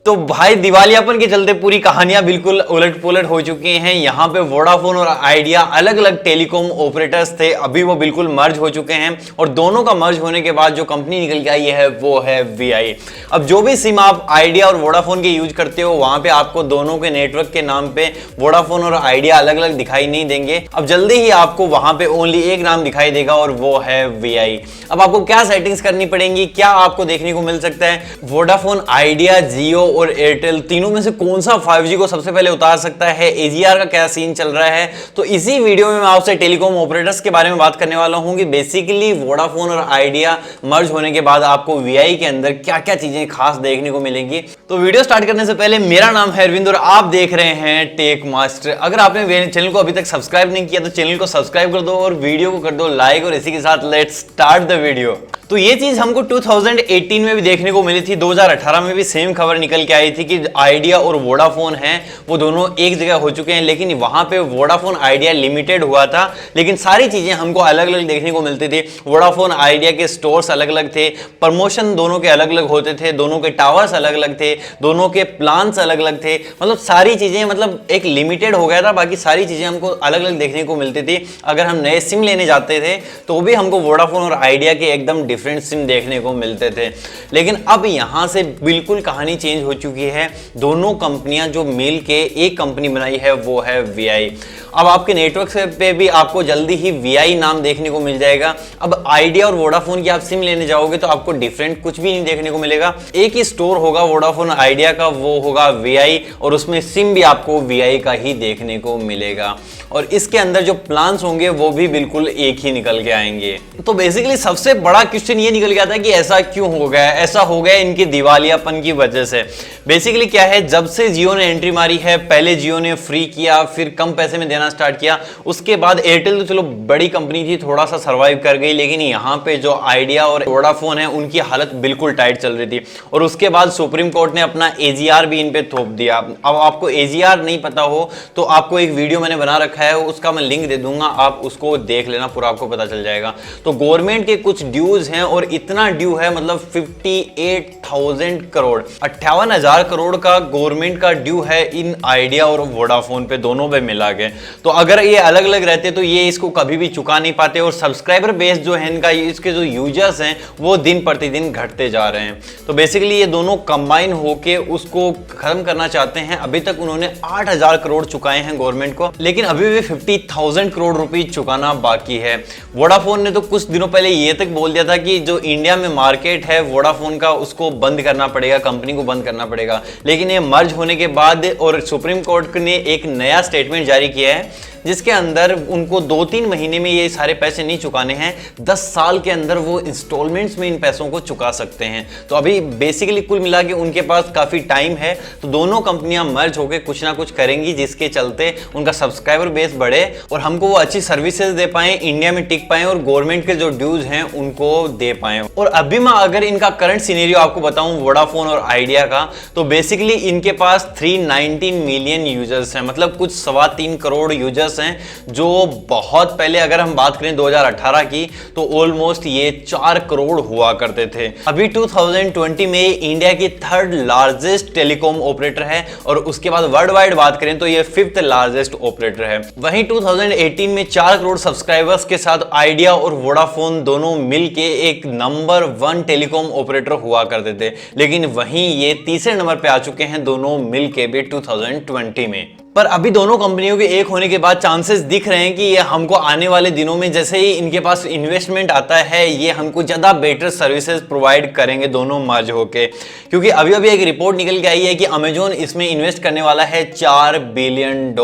तो भाई दिवालियापन के चलते पूरी कहानियां बिल्कुल उलट पुलट हो चुकी हैं। यहाँ पे वोडाफोन और आइडिया अलग अलग टेलीकॉम ऑपरेटर्स थे, अभी वो बिल्कुल मर्ज हो चुके हैं और दोनों का मर्ज होने के बाद जो कंपनी निकल के आई है वो है वीआई। अब जो भी सिम आप आइडिया और वोडाफोन के यूज करते हो वहां पे आपको दोनों के नेटवर्क के नाम पे वोडाफोन और आइडिया अलग अलग दिखाई नहीं देंगे। अब जल्दी ही आपको वहां पे ओनली एक नाम दिखाई देगा और वो है वीआई। अब आपको क्या सेटिंग्स करनी पड़ेंगी, क्या आपको देखने को मिल सकता है, वोडाफोन, आइडिया, जियो और एयरटेल तीनों में से कौन सा 5G को सबसे पहले उतार सकता है, AGR का क्या सीन चल रहा है, तो इसी वीडियो में मैं आपसे टेलीकॉम ऑपरेटर्स के बारे में बात करने वाला हूं कि बेसिकली वोडाफोन और आइडिया मर्ज होने के बाद आपको वीआई के अंदर क्या क्या चीजें खास देखने को मिलेंगी। तो वीडियो स्टार्ट करने से पहले मेरा नाम है अरविंद और आप देख रहे हैं टेक मास्टर। अगर आपने चैनल को अभी तक सब्सक्राइब नहीं किया तो चैनल को सब्सक्राइब कर दो और वीडियो को कर दो लाइक और इसी के साथ लेट्स स्टार्ट द वीडियो। तो ये चीज हमको 2018 में भी देखने को मिली थी, 2018 में भी सेम खबर निकल के आई थी कि आइडिया और वोडाफोन हैं वो दोनों एक जगह हो चुके हैं, लेकिन वहां पे वोडाफोन आइडिया लिमिटेड हुआ था, लेकिन सारी चीजें हमको अलग अलग देखने को मिलती थी। वोडाफोन आइडिया के स्टोर्स अलग अलग थे, प्रमोशन दोनों के अलग अलग होते थे, दोनों के टावर्स अलग अलग थे, दोनों के प्लान्स अलग अलग थे, मतलब सारी चीजें मतलब एक लिमिटेड हो गया था, बाकी सारी चीजें हमको अलग अलग देखने को मिलती थी। अगर हम नए सिम लेने जाते थे तो भी हमको वोडाफोन और आइडिया के एकदम डिफरेंट सिम देखने को मिलते थे, लेकिन अब यहां से बिल्कुल कहानी चेंज हो चुकी है। दोनों कंपनियां जो मिल के एक कंपनी बनाई है वो है वीआई। अब आपके नेटवर्क पे भी आपको जल्दी ही वीआई नाम देखने को मिल जाएगा। अब आइडिया और वोडाफोन की आप सिम लेने जाओगे तो आपको डिफरेंट कुछ भी नहीं देखने को मिलेगा, एक ही स्टोर होगा वोडाफोन आइडिया का, वो होगा वीआई और उसमें सिम भी आपको वीआई का ही देखने को मिलेगा और इसके अंदर जो प्लान्स होंगे वो भी बिल्कुल एक ही निकल के आएंगे। तो बेसिकली सबसे बड़ा क्वेश्चन ये निकल गया था कि ऐसा क्यों हो गया, ऐसा हो गया इनके दिवालियापन की वजह से। बेसिकली क्या है, जब से जियो ने एंट्री मारी है, पहले जियो ने फ्री किया, फिर कम पैसे में देना स्टार्ट किया, उसके बाद एयरटेल तो चलो बड़ी कंपनी थी, थोड़ा सा सर्वाइव कर गई, लेकिन यहाँ पे जो आइडिया और वोडाफोन है उनकी हालत बिल्कुल टाइट चल रही थी और उसके बाद सुप्रीम कोर्ट ने अपना AGR भी इन पे थोप दिया। अब आपको AGR नहीं पता हो तो आपको एक वीडियो मैंने बना रखा है, उसका मैं लिंक दे दूंगा, आप उसको देख लेना, पूरा आपको पता चल जाएगा। तो गवर्नमेंट के कुछ ड्यूज हैं और इतना ड्यू है मतलब 58,000 करोड़, 58,000 करोड़ का गवर्नमेंट का ड्यू है इन आइडिया और वोडाफोन पे दोनों पे मिला के। तो अगर ये अलग अलग रहते तो ये इसको कभी भी चुका नहीं पाते और सब्सक्राइबर बेस जो है इनका, इसके जो यूजर्स हैं वो दिन प्रतिदिन घटते जा रहे हैं। तो बेसिकली ये दोनों कंबाइन होके उसको खत्म करना चाहते हैं। अभी तक उन्होंने 8,000 करोड़ चुकाए हैं गवर्नमेंट को, लेकिन अभी भी 50,000 करोड़ रुपए चुकाना बाकी है। वोडाफोन ने तो कुछ दिनों पहले ये तक बोल दिया था कि जो इंडिया में मार्केट है वोडाफोन का उसको बंद करना पड़ेगा, कंपनी को बंद करना पड़ेगा, लेकिन ये मर्ज होने के बाद और सुप्रीम कोर्ट ने एक नया स्टेटमेंट जारी किया है जिसके अंदर उनको 2-3 महीने में ये सारे पैसे नहीं चुकाने हैं, 10 साल के अंदर वो इंस्टॉलमेंट्स में इन पैसों को चुका सकते हैं। तो अभी बेसिकली कुल मिला के उनके पास काफी टाइम है, तो दोनों कंपनियां मर्ज होकर कुछ ना कुछ करेंगी जिसके चलते उनका सब्सक्राइबर बेस बढ़े और हमको वो अच्छी सर्विसेज दे पाए, इंडिया में टिक पाए और गवर्नमेंट के जो ड्यूज हैं उनको दे पाए। और अभी मैं अगर इनका करंट सिनेरियो आपको बताऊं वोडाफोन और आइडिया का, तो बेसिकली इनके पास 319 मिलियन यूजर्स हैं, मतलब कुछ 3.25 करोड़ यूजर्स हैं, जो बहुत पहले अगर हम बात करें 2018 की तो ऑलमोस्ट ये 4 करोड़ हुआ करते थे। अभी 2020 में इंडिया की 3rd लार्जेस्ट टेलीकॉम ऑपरेटर है और उसके बाद वर्ल्ड वाइड बात करें तो ये 5th लार्जेस्ट ऑपरेटर है। वहीं 2018 में 4 करोड़ सब्सक्राइबर्स के साथ आइडिया और वोडाफोन दोनों मिलके एक नंबर 1 टेलीकॉम ऑपरेटर हुआ करते थे, लेकिन वहीं ये तीसरे नंबर पे आ चुके हैं दोनों मिलके भी 2020 में। पर अभी दोनों कंपनियों के एक होने के बाद चांसेस दिख रहे हैं कि ये हमको आने वाले दिनों में जैसे ही इनके पास इन्वेस्टमेंट आता है ये हमको ज़्यादा बेटर सर्विसेज प्रोवाइड करेंगे दोनों मर्ज होके, क्योंकि अभी अभी एक रिपोर्ट निकल के आई है कि अमेजोन इसमें इन्वेस्ट करने वाला है $4 बिलियन।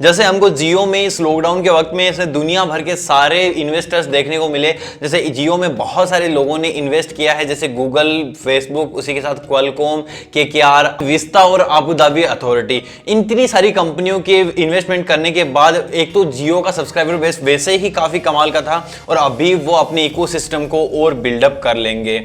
जैसे हमको जियो में इस लॉकडाउन के वक्त में ऐसे दुनिया भर के सारे इन्वेस्टर्स देखने को मिले, जैसे जियो में बहुत सारे लोगों ने इन्वेस्ट किया है, जैसे गूगल, फेसबुक, उसी के साथ क्वालकॉम, KKR, विस्ता और आबू धाबी अथॉरिटी, इन इतनी सारी कंपनियों के इन्वेस्टमेंट करने के बाद एक तो जियो का सब्सक्राइबर बेस वैसे ही काफी कमाल का था और अभी वो अपने इकोसिस्टम को और बिल्डअप कर लेंगे।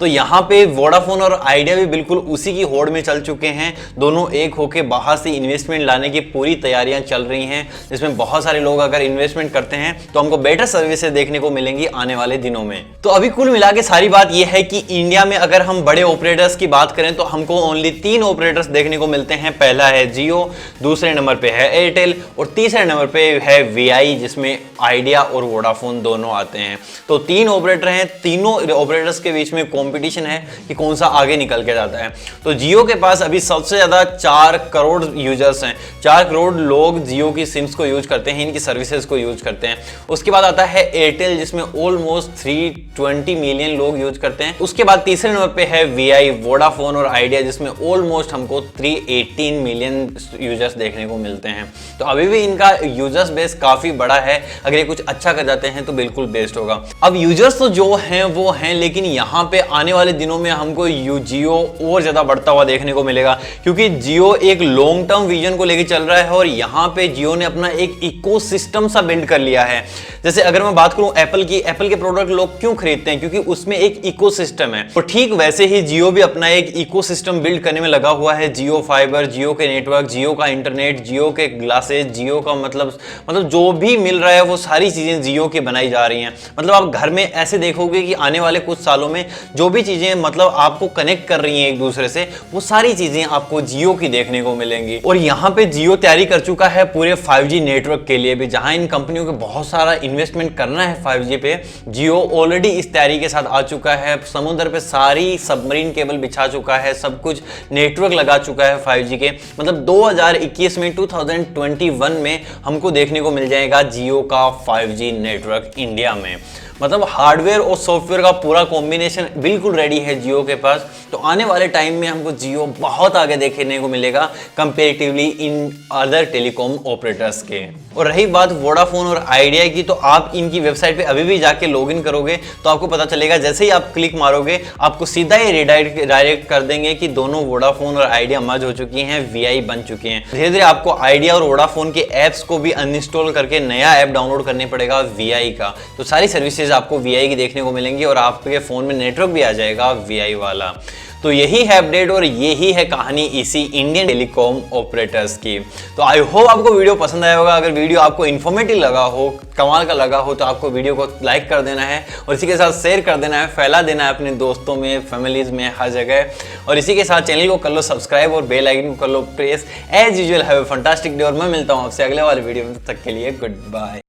तो यहाँ पे वोडाफोन और आइडिया भी बिल्कुल उसी की होड़ में चल चुके हैं। दोनों एक होके बाहर से इन्वेस्टमेंट लाने की पूरी तैयारियां चल रही हैं, जिसमें बहुत सारे लोग अगर इन्वेस्टमेंट करते हैं तो हमको बेटर सर्विसेज देखने को मिलेंगी आने वाले दिनों में। तो अभी कुल मिला के सारी बात यह है कि इंडिया में अगर हम बड़े ऑपरेटर्स की बात करें तो हमको ओनली 3 ऑपरेटर्स देखने को मिलते हैं। पहला है जियो, दूसरे नंबर पे है एयरटेल और तीसरे नंबर पे है वीआई, जिसमें आइडिया और वोडाफोन दोनों आते हैं। तो 3 ऑपरेटर हैं, तीनों ऑपरेटर्स के बीच में कंपटीशन है कि कौन सा आगे निकल के जाता है। तो जियो के पास अभी सबसे ज्यादा 4 करोड़ यूजर्स हैं, 4 करोड़ लोग जियो की सिम्स को यूज करते हैं, इनकी सर्विसेज को यूज करते हैं। उसके बाद आता है एयरटेल, जिसमें ऑलमोस्ट 320 मिलियन लोग यूज करते हैं। उसके बाद तीसरे नंबर पे है वीआई, वोडाफोन और आइडिया, जिसमें ऑलमोस्ट हमको 318 मिलियन यूजर्स देखने को मिलते हैं। तो अभी भी इनका यूजर्स बेस काफी बड़ा है, अगर ये कुछ अच्छा कर जाते हैं तो बिल्कुल बेस्ट होगा। अब यूजर्स तो जो हैं वो हैं, लेकिन यहाँ पे आने वाले दिनों में हमको जियो और ज्यादा बढ़ता हुआ देखने को मिलेगा, क्योंकि जियो एक लॉन्ग टर्म विजन को लेकर चल रहा है और यहाँ पे जियो ने अपना एक इकोसिस्टम सा बिल्ड कर लिया है। जैसे अगर मैं बात करूं एप्पल की, एप्पल के प्रोडक्ट लोग क्यों खरीदते हैं, क्योंकि उसमें एक इकोसिस्टम है। तो ठीक वैसे ही जियो भी अपना एक इकोसिस्टम बिल्ड करने में लगा हुआ है। जियो फाइबर, जियो के नेटवर्क, जियो का इंटरनेट, जियो के ग्लासेस, जियो का मतलब जो भी मिल रहा है वो सारी चीजें जियो की बनाई जा रही हैं। मतलब आप घर में ऐसे देखोगे कि आने वाले कुछ सालों में जो भी चीजें मतलब आपको कनेक्ट कर रही हैं एक दूसरे से, वो सारी चीजें आपको जियो की देखने को मिलेंगी। और यहाँ पे जियो तैयारी कर चुका है पूरे 5G नेटवर्क के लिए भी, जहां इन कंपनियों को बहुत सारा इन्वेस्टमेंट करना है 5G पे। जियो ऑलरेडी इस तैयारी के साथ आ चुका है, समुद्र पे सारी सबमरीन केबल बिछा चुका है, सब कुछ नेटवर्क लगा चुका है 5G के। मतलब 2021 में 2021 में हमको देखने को मिल जाएगा जियो का 5G नेटवर्क इंडिया में। मतलब हार्डवेयर और सॉफ्टवेयर का पूरा कॉम्बिनेशन बिल्कुल रेडी है जियो के पास। तो आने वाले टाइम में हमको जियो बहुत आगे देखने को मिलेगा comparatively in other telecom operators के। और रही बात वोडाफोन और आइडिया की, तो आप इनकी वेबसाइट पे अभी भी जाके लॉगिन करोगे तो आपको पता चलेगा, जैसे ही आप क्लिक मारोगे आपको सीधा ही रिडायरेक्ट कर देंगे कि दोनों वोडाफोन और आइडिया मर्ज हो चुकी हैं, वीआई बन चुके हैं। धीरे धीरे आपको आइडिया और वोडाफोन के ऐप्स को भी अनइंस्टॉल करके नया ऐप डाउनलोड करने पड़ेगा वीआई का। तो सारी सर्विसेज आपको वीआई की देखने को मिलेंगी और आपके फोन में नेटवर्क भी आ जाएगा वीआई वाला। तो यही है अपडेट और यही है कहानी इसी इंडियन टेलीकॉम ऑपरेटर्स की। तो आई होप आपको वीडियो पसंद आया होगा। अगर वीडियो आपको इन्फॉर्मेटिव लगा हो, कमाल का लगा हो, तो आपको वीडियो को लाइक कर देना है और इसी के साथ शेयर कर देना है, फैला देना है अपने दोस्तों में, फैमिलीज में, हर जगह। और इसी के साथ चैनल को कर लो सब्सक्राइब और बेल आइकन को कर लो press. As usual have a fantastic day और मैं मिलता हूँ आपसे अगले वाले वीडियो में। तब तक के लिए गुड बाय।